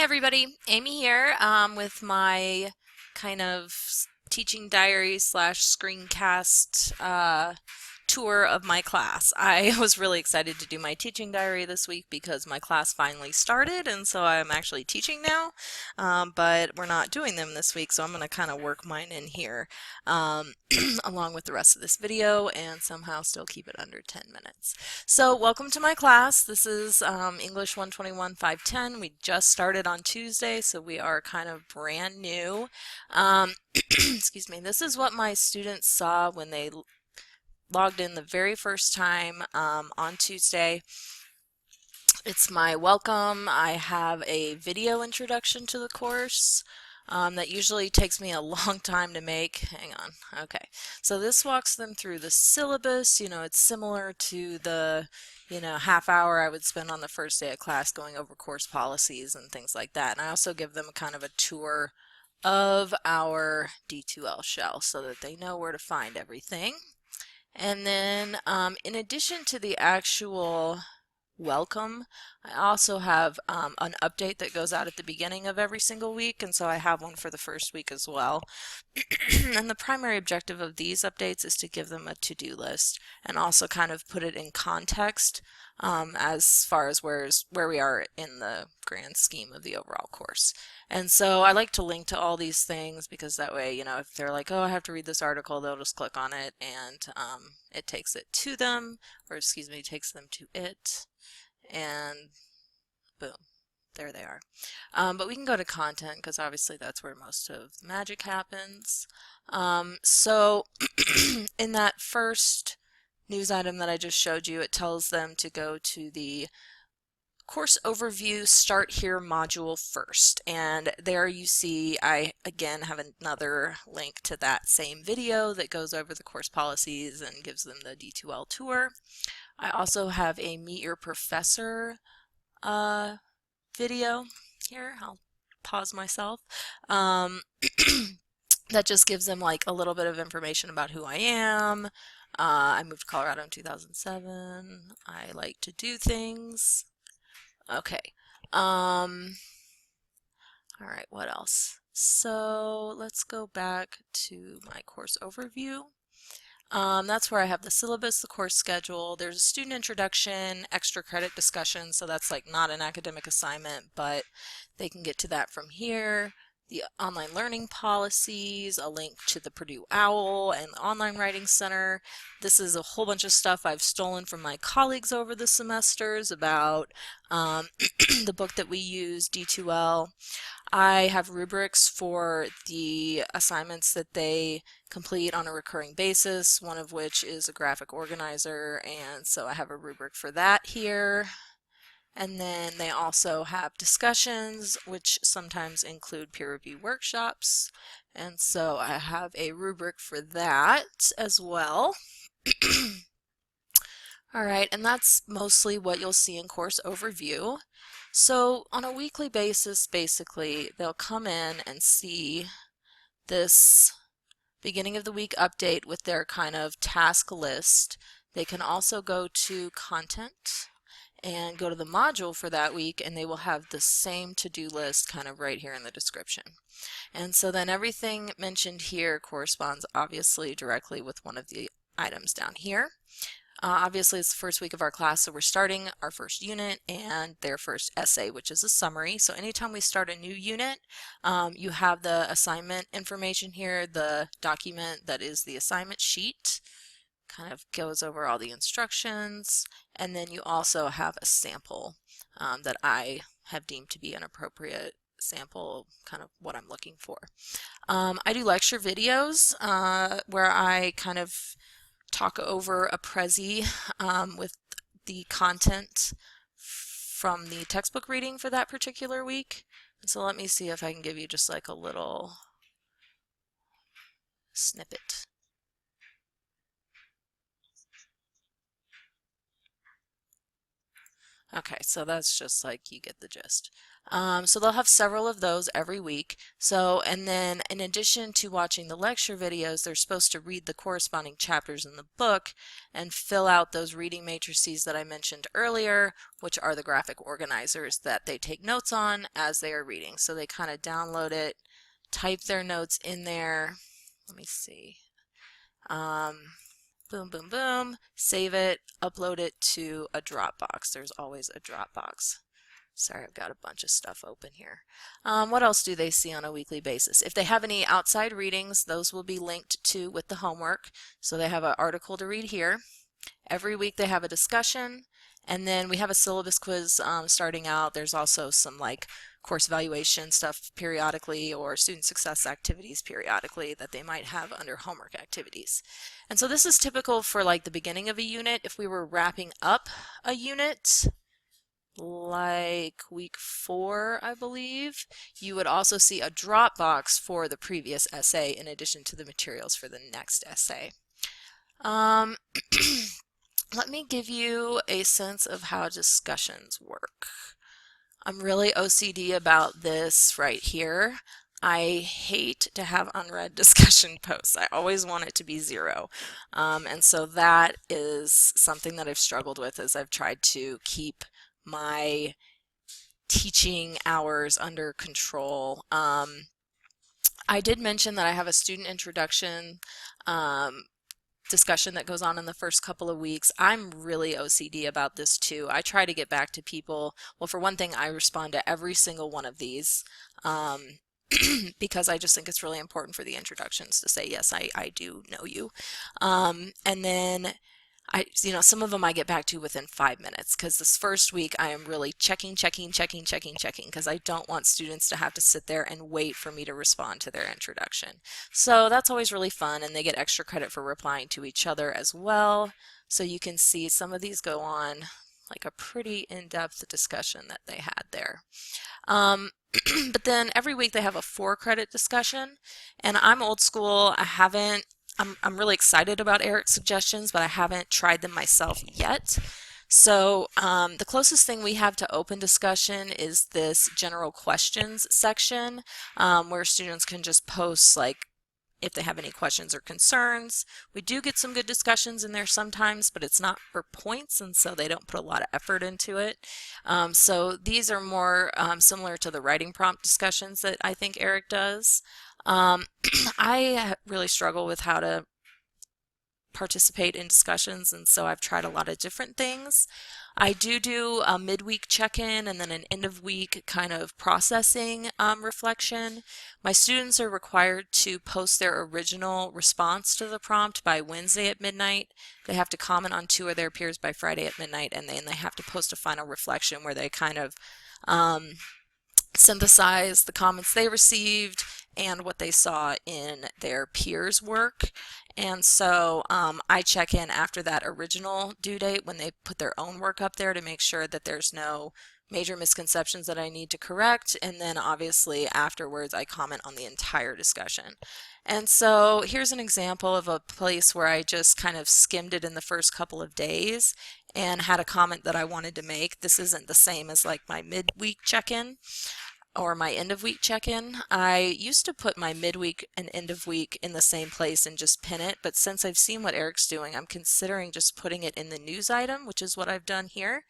everybody, Amy here with my kind of teaching diary slash screencast tour of my class. I was really excited to do my teaching diary this week because my class finally started, and so I'm actually teaching now, but we're not doing them this week, so I'm going to kind of work mine in here along with the rest of this video and somehow still keep it under 10 minutes. So welcome to my class. This is English 121 510. We just started on Tuesday, so we are kind of brand new. Excuse me. This is what my students saw when they logged in the very first time on Tuesday. It's my welcome. I have a video introduction to the course that usually takes me a long time to make. Hang on. Okay. So this walks them through the syllabus. You know, it's similar to the, half hour I would spend on the first day of class going over course policies and things like that. And I also give them kind of a tour of our D2L shell so that they know where to find everything. And then in addition to the actual welcome, I also have an update that goes out at the beginning of every single week, and so I have one for the first week as well. And the primary objective of these updates is to give them a to-do list and also kind of put it in context as far as where we are in the grand scheme of the overall course. And so I like to link to all these things because that way, if they're like, oh, I have to read this article, they'll just click on it and it takes it to them, or excuse me, takes them to it, and boom, there they are. But we can go to content because obviously that's where most of the magic happens. So in that first news item that I just showed you, it tells them to go to the course overview, start here module first. And there you see I again have another link to that same video that goes over the course policies and gives them the D2L tour. I also have a Meet Your Professor video here. I'll pause myself. That just gives them like a little bit of information about who I am. I moved to Colorado in 2007. I like to do things. Okay. All right, what else? So let's go back to my course overview. That's where I have the syllabus, the course schedule. There's a student introduction, extra credit discussion, so that's like not an academic assignment, but they can get to that from here. The online learning policies, a link to the Purdue OWL and the Online Writing Center. This is a whole bunch of stuff I've stolen from my colleagues over the semesters about the book that we use, D2L. I have rubrics for the assignments that they complete on a recurring basis, one of which is a graphic organizer, and so I have a rubric for that here. And then they also have discussions, which sometimes include peer review workshops, and so I have a rubric for that as well. All right, and that's mostly what you'll see in course overview. So on a weekly basis, basically, they'll come in and see this beginning of the week update with their kind of task list. They can also go to content and go to the module for that week, and they will have the same to-do list kind of right here in the description. And so then everything mentioned here corresponds obviously directly with one of the items down here. Obviously, it's the first week of our class, so we're starting our first unit and their first essay, which is a summary. So anytime we start a new unit, you have the assignment information here, the document that is the assignment sheet, kind of goes over all the instructions, and then you also have a sample that I have deemed to be an appropriate sample, kind of what I'm looking for. I do lecture videos where I kind of talk over a Prezi with the content from the textbook reading for that particular week. And so let me see if I can give you just like a little snippet. Okay, so that's just like you get the gist. So they'll have several of those every week. So, and then in addition to watching the lecture videos, they're supposed to read the corresponding chapters in the book and fill out those reading matrices that I mentioned earlier, which are the graphic organizers that they take notes on as they are reading. So they kind of download it, type their notes in there. Let me see. Boom, boom, boom, save it, upload it to a Dropbox. There's always a Dropbox. Sorry, I've got a bunch of stuff open here. What else do they see on a weekly basis? If they have any outside readings, those will be linked to with the homework. So they have an article to read here. Every week they have a discussion, and then we have a syllabus quiz starting out. There's also some like course evaluation stuff periodically or student success activities periodically that they might have under homework activities. And so this is typical for like the beginning of a unit. If we were wrapping up a unit, like week 4, I believe, you would also see a Dropbox for the previous essay in addition to the materials for the next essay. Let me give you a sense of how discussions work. I'm really OCD about this right here. I hate to have unread discussion posts. I always want it to be 0. And so that is something that I've struggled with as I've tried to keep my teaching hours under control. I did mention that I have a student introduction discussion that goes on in the first couple of weeks. I'm really OCD about this too. I try to get back to people. Well, for one thing, I respond to every single one of these because I just think it's really important for the introductions to say, yes, I do know you. And then some of them I get back to within 5 minutes, because this first week I am really checking, because I don't want students to have to sit there and wait for me to respond to their introduction. So that's always really fun, and they get extra credit for replying to each other as well. So you can see some of these go on like a pretty in-depth discussion that they had there. But then every week they have a 4-credit discussion, and I'm old school. I'm really excited about Eric's suggestions, but I haven't tried them myself yet. So the closest thing we have to open discussion is this general questions section, where students can just post like if they have any questions or concerns. We do get some good discussions in there sometimes, but it's not for points, and so they don't put a lot of effort into it. So these are more similar to the writing prompt discussions that I think Eric does. I really struggle with how to participate in discussions, and so I've tried a lot of different things. I do a midweek check-in and then an end-of-week kind of processing reflection. My students are required to post their original response to the prompt by Wednesday at midnight. They have to comment on 2 of their peers by Friday at midnight, and then they have to post a final reflection where they kind of synthesize the comments they received and what they saw in their peers' work. And so I check in after that original due date when they put their own work up there to make sure that there's no major misconceptions that I need to correct, and then obviously afterwards I comment on the entire discussion. And so here's an example of a place where I just kind of skimmed it in the first couple of days and had a comment that I wanted to make. This isn't the same as like my midweek check-in or my end of week check-in. I used to put my midweek and end of week in the same place and just pin it, but since I've seen what Eric's doing, I'm considering just putting it in the news item, which is what I've done here,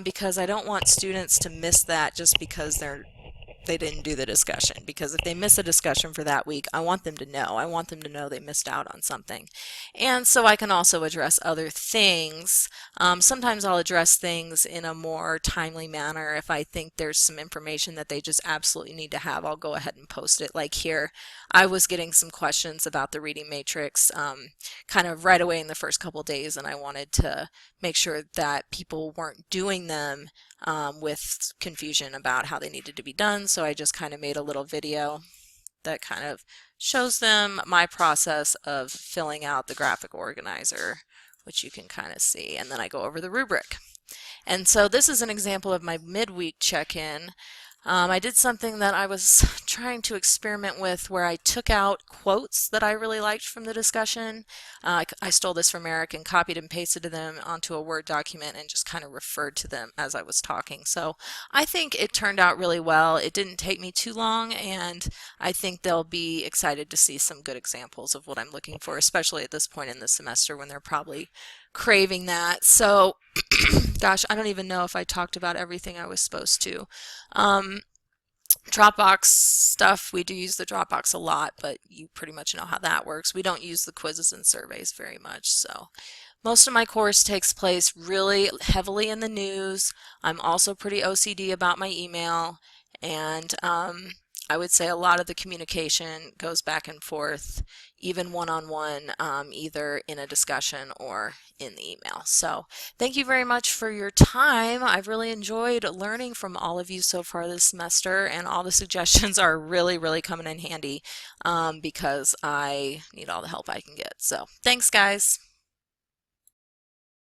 because I don't want students to miss that just because they didn't do the discussion. Because if they miss a discussion for that week, I want them to know. I want them to know they missed out on something. And so I can also address other things. Sometimes I'll address things in a more timely manner. If I think there's some information that they just absolutely need to have, I'll go ahead and post it. Like here, I was getting some questions about the reading matrix kind of right away in the first couple days, and I wanted to make sure that people weren't doing them with confusion about how they needed to be done. So I just kind of made a little video that kind of shows them my process of filling out the graphic organizer, which you can kind of see. And then I go over the rubric. And so this is an example of my midweek check-in. I did something that I was trying to experiment with where I took out quotes that I really liked from the discussion. I stole this from Eric and copied and pasted them onto a Word document and just kind of referred to them as I was talking. So I think it turned out really well. It didn't take me too long, and I think they'll be excited to see some good examples of what I'm looking for, especially at this point in the semester when they're probably craving that. So, gosh, I don't even know if I talked about everything I was supposed to. Um, Dropbox stuff, we do use the Dropbox a lot, but you pretty much know how that works. We don't use the quizzes and surveys very much, so most of my course takes place really heavily in the news. I'm also pretty OCD about my email, and I would say a lot of the communication goes back and forth, even one-on-one, either in a discussion or in the email. So thank you very much for your time. I've really enjoyed learning from all of you so far this semester, and all the suggestions are really, really coming in handy because I need all the help I can get. So thanks, guys.